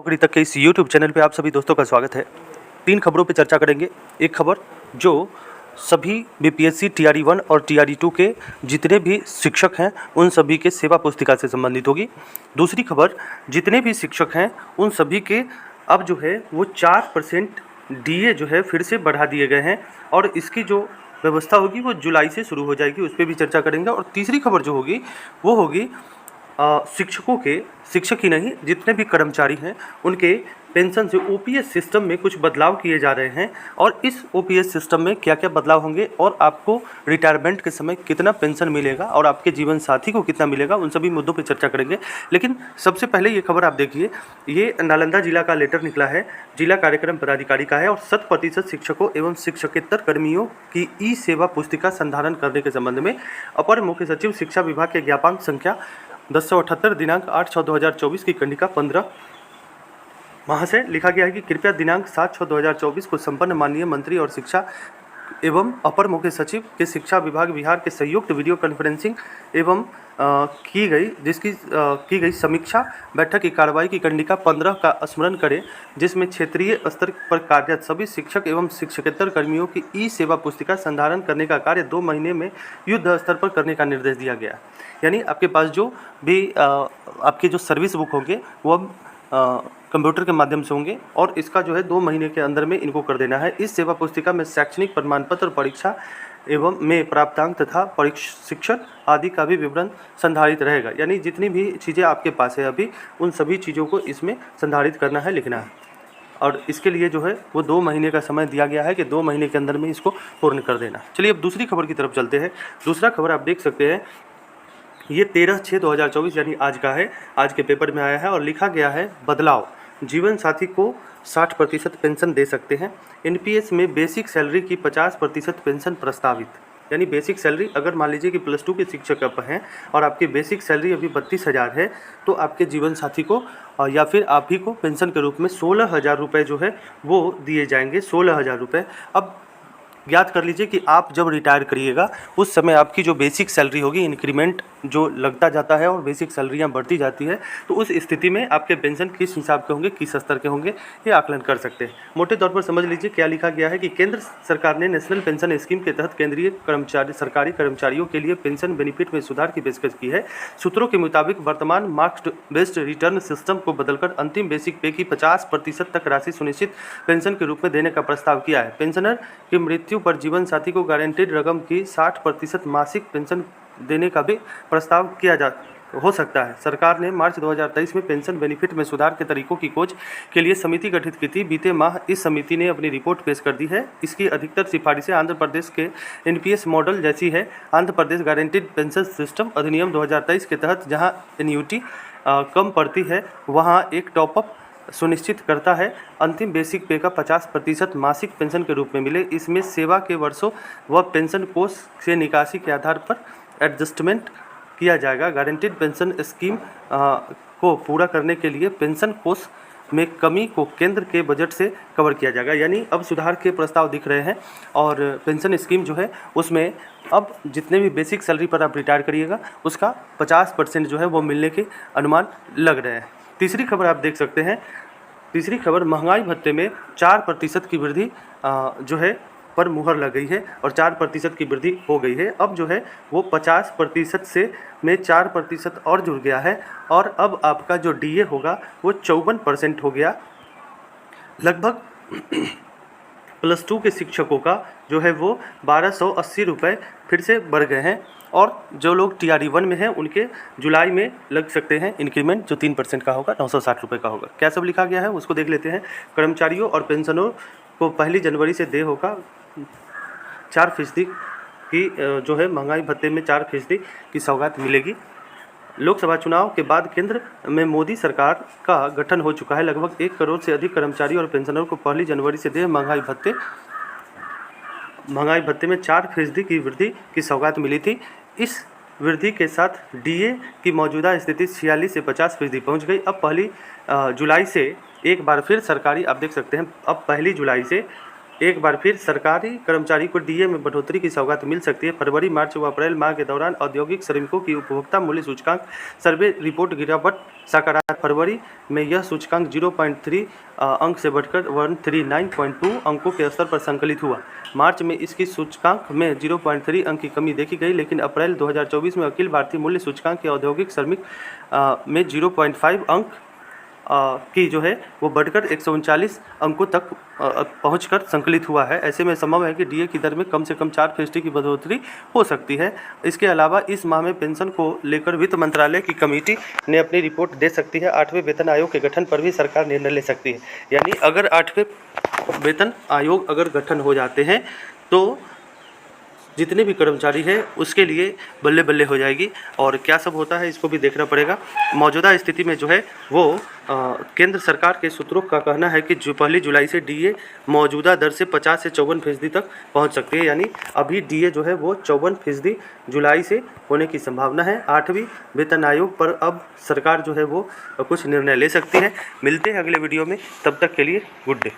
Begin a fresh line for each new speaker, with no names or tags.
नौकरी तक के इस यूट्यूब चैनल पे आप सभी दोस्तों का स्वागत है। 3 खबरों पे चर्चा करेंगे। एक खबर जो सभी बीपीएससी टीआरई 1 और टीआरई 2 के जितने भी शिक्षक हैं उन सभी के सेवा पुस्तिका से संबंधित होगी। दूसरी खबर, जितने भी शिक्षक हैं उन सभी के अब जो है वो 4% डीए जो है फिर से बढ़ा दिए गए हैं और इसकी जो व्यवस्था होगी वो जुलाई से शुरू हो जाएगी, उस पर भी चर्चा करेंगे। और तीसरी खबर जो होगी वो होगी शिक्षकों के, शिक्षक ही नहीं जितने भी कर्मचारी हैं उनके पेंशन से ओपीएस सिस्टम में कुछ बदलाव किए जा रहे हैं और इस ओपीएस सिस्टम में क्या क्या बदलाव होंगे और आपको रिटायरमेंट के समय कितना पेंशन मिलेगा और आपके जीवन साथी को कितना मिलेगा, उन सभी मुद्दों पर चर्चा करेंगे। लेकिन सबसे पहले ये खबर आप देखिए, ये नालंदा जिला का लेटर निकला है, जिला कार्यक्रम पदाधिकारी का है और 100% शिक्षकों एवं शिक्षकेतर कर्मियों की ई सेवा पुस्तिका संधारण करने के संबंध में अपर मुख्य सचिव शिक्षा विभाग के ज्ञापन संख्या 1078 दिनांक 8/6/2024 की कंडिका 15 वहाँ से लिखा गया है कि कृपया दिनांक 7/6/2024 को संपन्न माननीय मंत्री और शिक्षा एवं अपर मुख्य सचिव के शिक्षा विभाग बिहार के संयुक्त वीडियो कॉन्फ्रेंसिंग एवं की गई समीक्षा बैठक की कार्रवाई की कंडिका 15 का स्मरण करें, जिसमें क्षेत्रीय स्तर पर कार्यरत सभी शिक्षक एवं शिक्षकेतर कर्मियों की ई सेवा पुस्तिका संधारण करने का कार्य 2 महीने में युद्ध स्तर पर करने का निर्देश दिया गया। यानी आपके पास जो भी आपके जो सर्विस बुक होंगे वो अब कंप्यूटर के माध्यम से होंगे और इसका जो है 2 महीने के अंदर में इनको कर देना है। इस सेवा पुस्तिका में शैक्षणिक प्रमाण पत्र, परीक्षा एवं में प्राप्तांक तथा प्रशिक्षण आदि का भी विवरण संधारित रहेगा। यानी जितनी भी चीज़ें आपके पास है अभी उन सभी चीज़ों को इसमें संधारित करना है, लिखना है और इसके लिए जो है वो 2 महीने का समय दिया गया है कि 2 महीने के अंदर में इसको पूर्ण कर देना। चलिए अब दूसरी खबर की तरफ चलते हैं। दूसरा खबर आप देख सकते हैं, ये 13/6/2024 यानी आज का है, आज के पेपर में आया है और लिखा गया है बदलाव, जीवन साथी को 60% पेंशन दे सकते हैं। एनपीएस में बेसिक सैलरी की 50% पेंशन प्रस्तावित। यानी बेसिक सैलरी अगर मान लीजिए कि +2 के शिक्षक आप हैं और आपकी बेसिक सैलरी अभी 32,000 है तो आपके जीवन साथी को या फिर आप ही को पेंशन के रूप में 16,000 रुपये जो है वो दिए जाएंगे, 16,000 रुपये। अब याद कर लीजिए कि आप जब रिटायर करिएगा उस समय आपकी जो बेसिक सैलरी होगी, इंक्रीमेंट जो लगता जाता है और बेसिक सैलरियां बढ़ती जाती है, तो उस स्थिति में आपके पेंशन किस हिसाब के होंगे, किस स्तर के होंगे, ये आकलन कर सकते हैं। मोटे तौर पर समझ लीजिए क्या लिखा गया है कि केंद्र सरकार ने नेशनल पेंशन स्कीम के तहत केंद्रीय सरकारी कर्मचारियों के लिए पेंशन बेनिफिट में सुधार की पेशकश की है। सूत्रों के मुताबिक वर्तमान मार्क्स बेस्ड रिटर्न सिस्टम को बदलकर अंतिम बेसिक पे की 50% तक राशि सुनिश्चित पेंशन के रूप में देने का प्रस्ताव किया है। पेंशनर की मृत्यु पर जीवन साथी को गारंटीड रकम की 60% मासिक पेंशन देने का भी प्रस्ताव किया हो सकता है। सरकार ने मार्च 2023 में पेंशन बेनिफिट में सुधार के तरीकों की खोज के लिए समिति गठित की थी। बीते माह इस समिति ने अपनी रिपोर्ट पेश कर दी है। इसकी अधिकतर सिफारिशें आंध्र प्रदेश के एनपीएस मॉडल जैसी है। Andhra Pradesh guaranteed pension system अधिनियम 2023 के तहत जहां एन्युटी कम पड़ती है वहां एक टॉपअप सुनिश्चित करता है अंतिम बेसिक पे का 50% मासिक पेंशन के रूप में मिले। इसमें सेवा के वर्षों व पेंशन कोष से निकासी के आधार पर एडजस्टमेंट किया जाएगा। गारंटीड पेंशन स्कीम को पूरा करने के लिए पेंशन कोष में कमी को केंद्र के बजट से कवर किया जाएगा। यानी अब सुधार के प्रस्ताव दिख रहे हैं और पेंशन स्कीम जो है उसमें अब जितने भी बेसिक सैलरी पर आप रिटायर करिएगा उसका 50% जो है वो मिलने के अनुमान लग रहे हैं। तीसरी खबर आप देख सकते हैं, तीसरी खबर महंगाई भत्ते में 4% की वृद्धि जो है पर मुहर लग गई है और 4% की वृद्धि हो गई है। अब जो है वो 50% से में 4% और जुड़ गया है और अब आपका जो डीए होगा वो 54% हो गया। लगभग +2 के शिक्षकों का जो है वो 1280 रुपये फिर से बढ़ गए हैं और जो लोग टीआरई 1 में हैं उनके जुलाई में लग सकते हैं इंक्रीमेंट जो 3% का होगा, 960 रुपये का होगा। क्या सब लिखा गया है उसको देख लेते हैं। कर्मचारियों और पेंशनरों को 1 जनवरी से देय होगा 4% की जो है महंगाई भत्ते में 4% की सौगात मिलेगी। लोकसभा चुनाव के बाद केंद्र में मोदी सरकार का गठन हो चुका है। लगभग 1 करोड़ से अधिक कर्मचारी और पेंशनरों को 1 जनवरी से देय महंगाई भत्ते में 4% की वृद्धि की सौगात मिली थी। इस वृद्धि के साथ डीए की मौजूदा स्थिति 46 से 50% पहुँच गई। अब 1 जुलाई से एक बार फिर सरकारी, आप देख सकते हैं अब 1 जुलाई से एक बार फिर सरकारी कर्मचारी को डीए में बढ़ोतरी की सौगात मिल सकती है। फरवरी, मार्च व अप्रैल माह के दौरान औद्योगिक श्रमिकों की उपभोक्ता मूल्य सूचकांक सर्वे रिपोर्ट गिरावट सकारात्मक। फरवरी में यह सूचकांक 0.3 अंक से बढ़कर 139.2 अंकों के स्तर पर संकलित हुआ। मार्च में इसकी सूचकांक में 0.3 अंक की कमी देखी गई, लेकिन अप्रैल 2024 में अखिल भारतीय मूल्य सूचकांक के औद्योगिक श्रमिक में 0.5 अंक की जो है वो बढ़कर 139 अंकों तक पहुंचकर संकलित हुआ है। ऐसे में संभव है कि डीए की दर में कम से कम 4% की बढ़ोतरी हो सकती है। इसके अलावा इस माह में पेंशन को लेकर वित्त मंत्रालय की कमेटी ने अपनी रिपोर्ट दे सकती है। 8वें वेतन आयोग के गठन पर भी सरकार निर्णय ले सकती है। यानी अगर 8वें वेतन आयोग अगर गठन हो जाते हैं तो जितने भी कर्मचारी हैं उसके लिए बल्ले बल्ले हो जाएगी। और क्या सब होता है इसको भी देखना पड़ेगा। मौजूदा स्थिति में जो है वो केंद्र सरकार के सूत्रों का कहना है कि जो 1 जुलाई से डीए मौजूदा दर से 50 से 54% तक पहुंच सकती है। यानी अभी डीए जो है वो 54% जुलाई से होने की संभावना है। 8वीं वेतन आयोग पर अब सरकार जो है वो कुछ निर्णय ले सकती है। मिलते हैं अगले वीडियो में, तब तक के लिए गुड डे।